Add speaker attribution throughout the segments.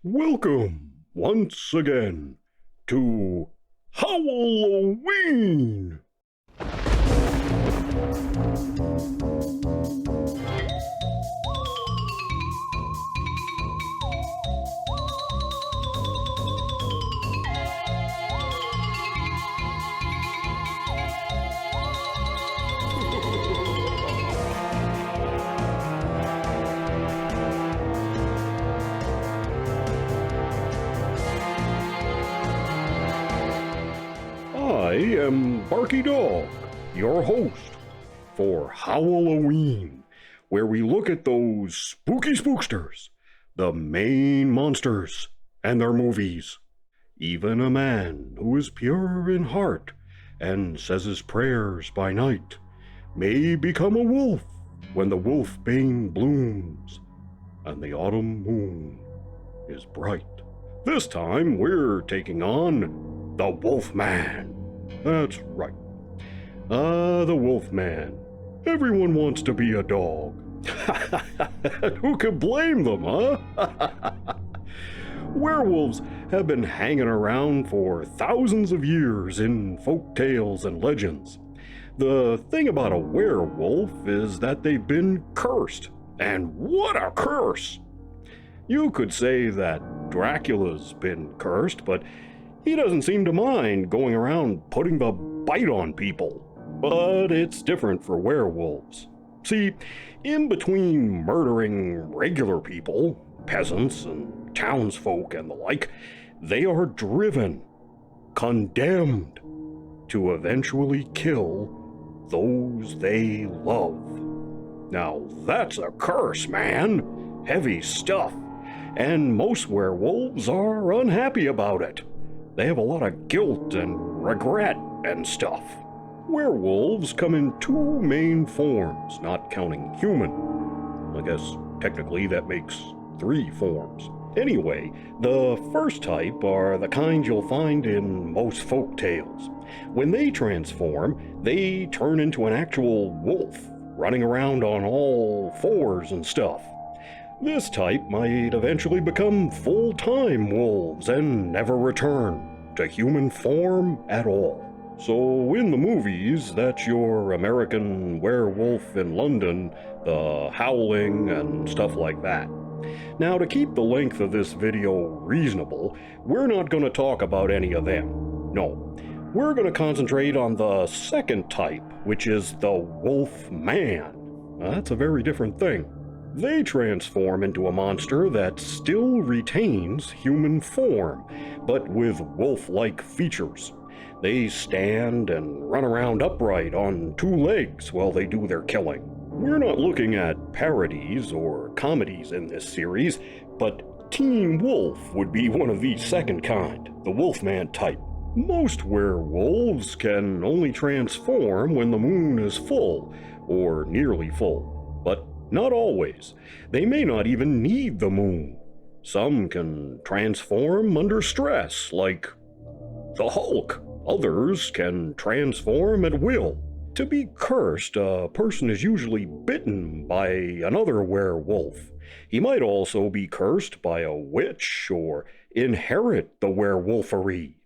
Speaker 1: Welcome once again to Howl-O-Ween! I am Barkey Dog, your host for Howl-O-Ween, where we look at those spooky spooksters, the main monsters, and their movies. Even a man who is pure in heart and says his prayers by night may become a wolf when the wolfbane blooms and the autumn moon is bright. This time we're taking on the Wolfman. That's right. The Wolfman. Everyone wants to be a dog. Who could blame them, huh? Werewolves have been hanging around for thousands of years in folk tales and legends. The thing about a werewolf is that they've been cursed. And what a curse! You could say that Dracula's been cursed, but he doesn't seem to mind going around putting the bite on people. But it's different for werewolves. See, in between murdering regular people, peasants and townsfolk and the like, they are driven, condemned, to eventually kill those they love. Now that's a curse, man. Heavy stuff. And most werewolves are unhappy about it. They have a lot of guilt and regret and stuff. Werewolves come in two main forms, not counting human. I guess technically that makes three forms. Anyway, the first type are the kind you'll find in most folk tales. When they transform, they turn into an actual wolf, running around on all fours and stuff. This type might eventually become full-time wolves and never return to human form at all. So in the movies, that's your American Werewolf in London, the Howling and stuff like that. Now, to keep the length of this video reasonable, we're not going to talk about any of them. No, we're going to concentrate on the second type, which is the Wolfman. That's a very different thing. They transform into a monster that still retains human form, but with wolf-like features. They stand and run around upright on two legs while they do their killing. We're not looking at parodies or comedies in this series, but Teen Wolf would be one of the second kind, the Wolfman type. Most werewolves can only transform when the moon is full, or nearly full, but not always. They may not even need the moon. Some can transform under stress, like the Hulk. Others can transform at will. To be cursed, a person is usually bitten by another werewolf. He might also be cursed by a witch or inherit the werewolfery.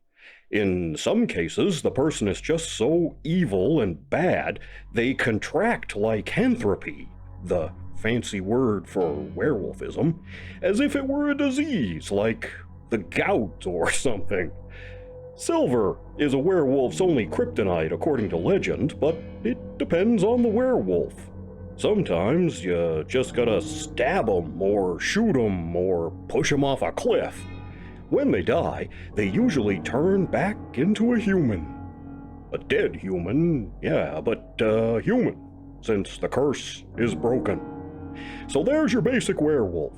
Speaker 1: In some cases, the person is just so evil and bad, they contract lycanthropy, the fancy word for werewolfism, as if it were a disease like the gout or something. Silver is a werewolf's only kryptonite according to legend, but it depends on the werewolf. Sometimes you just gotta stab 'em or shoot 'em or push 'em off a cliff. When they die, they usually turn back into a human. A dead human, yeah, but human, since the curse is broken. So there's your basic werewolf.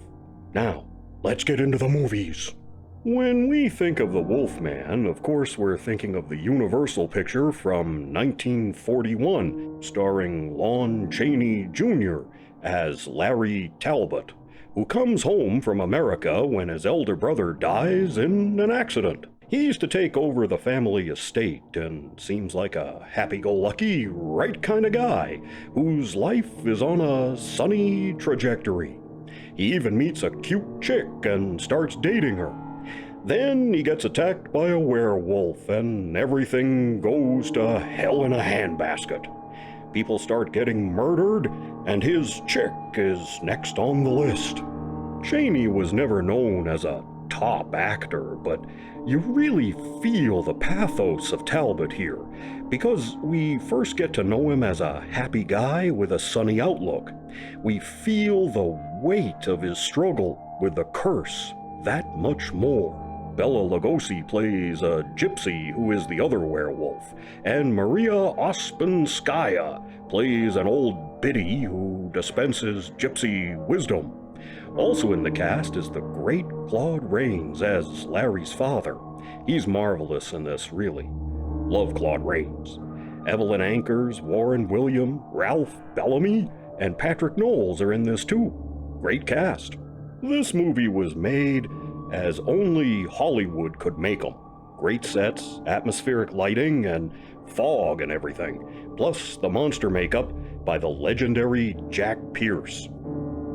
Speaker 1: Now, let's get into the movies. When we think of the Wolfman, of course we're thinking of the Universal picture from 1941, starring Lon Chaney Jr. as Larry Talbot, who comes home from America when his elder brother dies in an accident. He's to take over the family estate and seems like a happy-go-lucky, right kind of guy whose life is on a sunny trajectory. He even meets a cute chick and starts dating her. Then he gets attacked by a werewolf, and everything goes to hell in a handbasket. People start getting murdered, and his chick is next on the list. Cheney was never known as a top actor, but you really feel the pathos of Talbot here, because we first get to know him as a happy guy with a sunny outlook. We feel the weight of his struggle with the curse that much more. Bela Lugosi plays a gypsy who is the other werewolf, and Maria Ospinskaya plays an old biddy who dispenses gypsy wisdom. Also in the cast is the great Claude Rains as Larry's father. He's marvelous in this, really. Love Claude Rains. Evelyn Ankers, Warren William, Ralph Bellamy, and Patrick Knowles are in this too. Great cast. This movie was made as only Hollywood could make them. Great sets, atmospheric lighting, and fog and everything. Plus the monster makeup by the legendary Jack Pierce.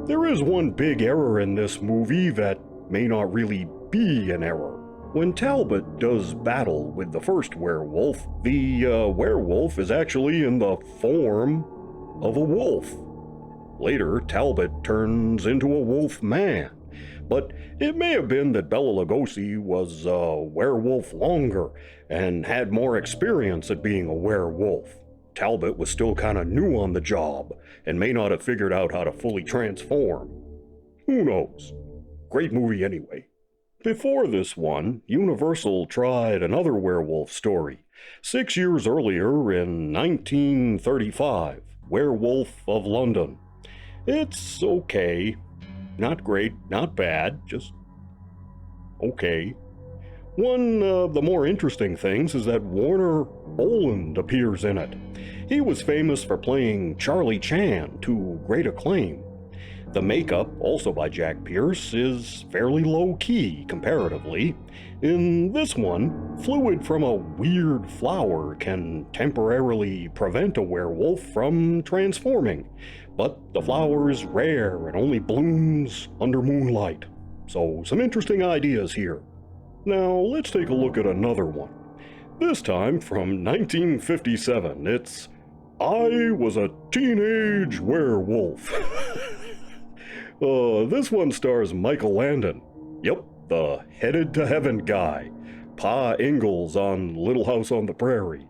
Speaker 1: There is one big error in this movie that may not really be an error. When Talbot does battle with the first werewolf, the werewolf is actually in the form of a wolf. Later, Talbot turns into a wolf man. But it may have been that Bela Lugosi was a werewolf longer and had more experience at being a werewolf. Talbot was still kind of new on the job and may not have figured out how to fully transform. Who knows? Great movie anyway. Before this one, Universal tried another werewolf story. 6 years earlier, in 1935, Werewolf of London. It's okay. Not great, not bad, just okay. One of the more interesting things is that Warner Oland appears in it. He was famous for playing Charlie Chan to great acclaim. The makeup, also by Jack Pierce, is fairly low-key comparatively. In this one, fluid from a weird flower can temporarily prevent a werewolf from transforming, but the flower is rare and only blooms under moonlight. So some interesting ideas here. Now let's take a look at another one. This time from 1957. It's I Was a Teenage Werewolf. This one stars Michael Landon. Yep, the Headed to Heaven guy. Pa Ingalls on Little House on the Prairie.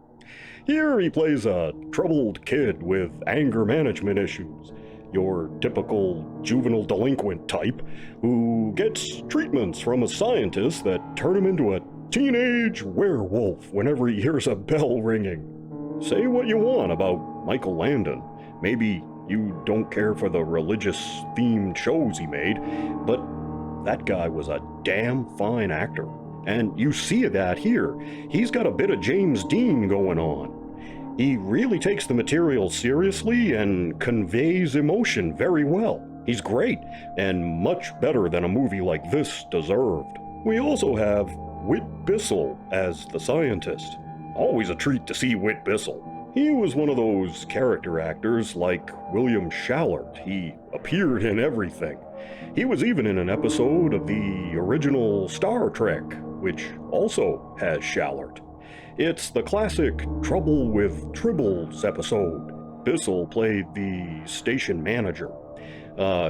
Speaker 1: Here he plays a troubled kid with anger management issues. Your typical juvenile delinquent type who gets treatments from a scientist that turn him into a teenage werewolf whenever he hears a bell ringing. Say what you want about Michael Landon. Maybe you don't care for the religious-themed shows he made, but that guy was a damn fine actor. And you see that here. He's got a bit of James Dean going on. He really takes the material seriously and conveys emotion very well. He's great, and much better than a movie like this deserved. We also have Whit Bissell as the scientist. Always a treat to see Whit Bissell. He was one of those character actors like William Shallard. He appeared in everything. He was even in an episode of the original Star Trek, which also has Shallard. It's the classic Trouble with Tribbles episode. Bissell played the station manager.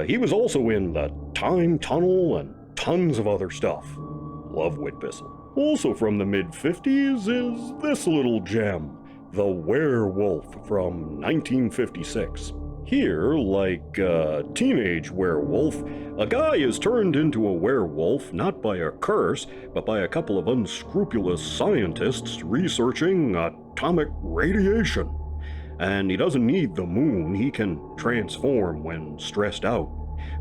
Speaker 1: He was also in The Time Tunnel and tons of other stuff. Love Whit Bissell. Also from the mid-50s is this little gem, The Werewolf from 1956. Here, like a teenage werewolf, a guy is turned into a werewolf not by a curse, but by a couple of unscrupulous scientists researching atomic radiation. And he doesn't need the moon, he can transform when stressed out.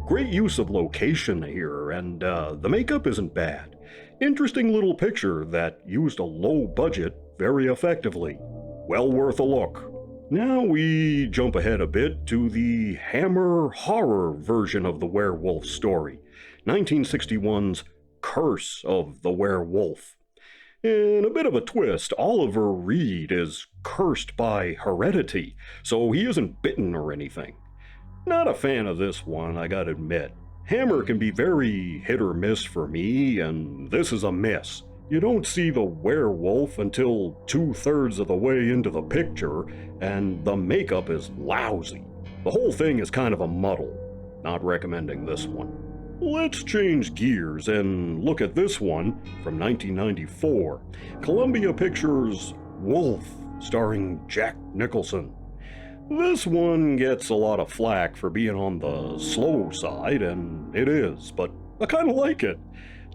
Speaker 1: Great use of location here, and the makeup isn't bad. Interesting little picture that used a low budget very effectively. Well worth a look. Now we jump ahead a bit to the Hammer horror version of the werewolf story, 1961's Curse of the Werewolf. In a bit of a twist, Oliver Reed is cursed by heredity, so he isn't bitten or anything. Not a fan of this one, I gotta admit. Hammer can be very hit or miss for me, and this is a miss. You don't see the werewolf until 2/3 of the way into the picture, and the makeup is lousy. The whole thing is kind of a muddle. Not recommending this one. Let's change gears and look at this one from 1994. Columbia Pictures' Wolf, starring Jack Nicholson. This one gets a lot of flack for being on the slow side, and it is, but I kind of like it.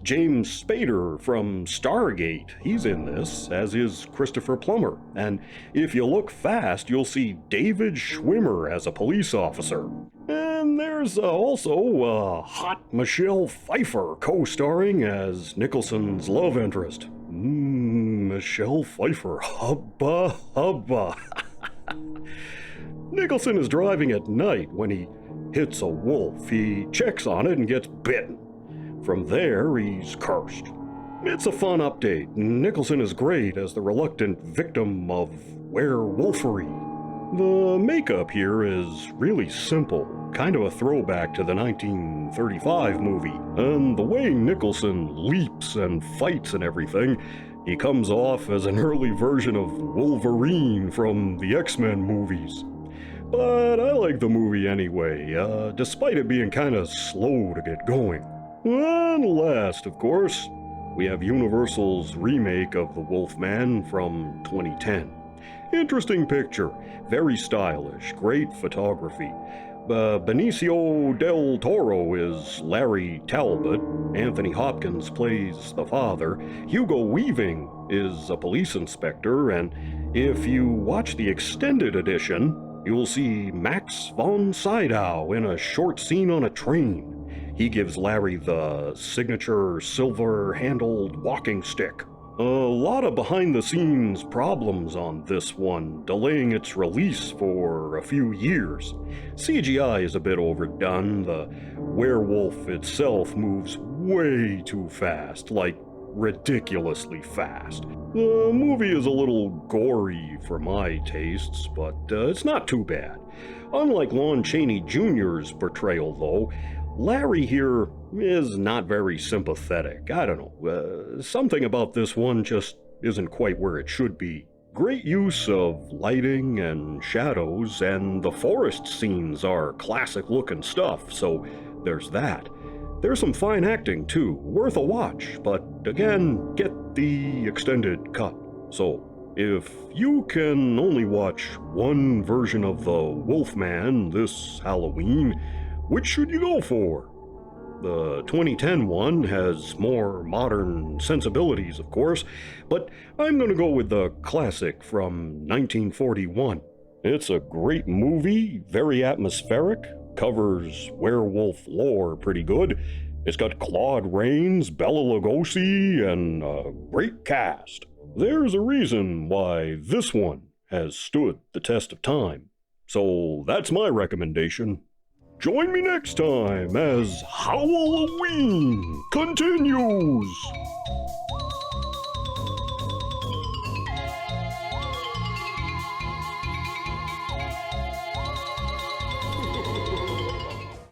Speaker 1: James Spader from Stargate, he's in this, as is Christopher Plummer, and if you look fast, you'll see David Schwimmer as a police officer. And there's also hot Michelle Pfeiffer co-starring as Nicholson's love interest. Michelle Pfeiffer, hubba hubba. Nicholson is driving at night when he hits a wolf. He checks on it and gets bitten. From there, he's cursed. It's a fun update. Nicholson is great as the reluctant victim of werewolfery. The makeup here is really simple, kind of a throwback to the 1935 movie, and the way Nicholson leaps and fights and everything, he comes off as an early version of Wolverine from the X-Men movies. But I like the movie anyway, despite it being kind of slow to get going. And last, of course, we have Universal's remake of The Wolfman from 2010. Interesting picture, very stylish, great photography. Benicio del Toro is Larry Talbot, Anthony Hopkins plays the father, Hugo Weaving is a police inspector, and if you watch the extended edition, you'll see Max von Sydow in a short scene on a train. He gives Larry the signature silver-handled walking stick. A lot of behind-the-scenes problems on this one, delaying its release for a few years. CGI is a bit overdone. The werewolf itself moves way too fast, like ridiculously fast. The movie is a little gory for my tastes, but it's not too bad. Unlike Lon Chaney Jr.'s portrayal, though, Larry here is not very sympathetic. I don't know, something about this one just isn't quite where it should be. Great use of lighting and shadows, and the forest scenes are classic-looking stuff, so there's that. There's some fine acting, too, worth a watch, but again, get the extended cut. So, if you can only watch one version of the Wolfman this Halloween, which should you go for? The 2010 one has more modern sensibilities, of course, but I'm going to go with the classic from 1941. It's a great movie, very atmospheric, covers werewolf lore pretty good. It's got Claude Rains, Bela Lugosi, and a great cast. There's a reason why this one has stood the test of time. So that's my recommendation. Join me next time as Howl-O-Ween continues!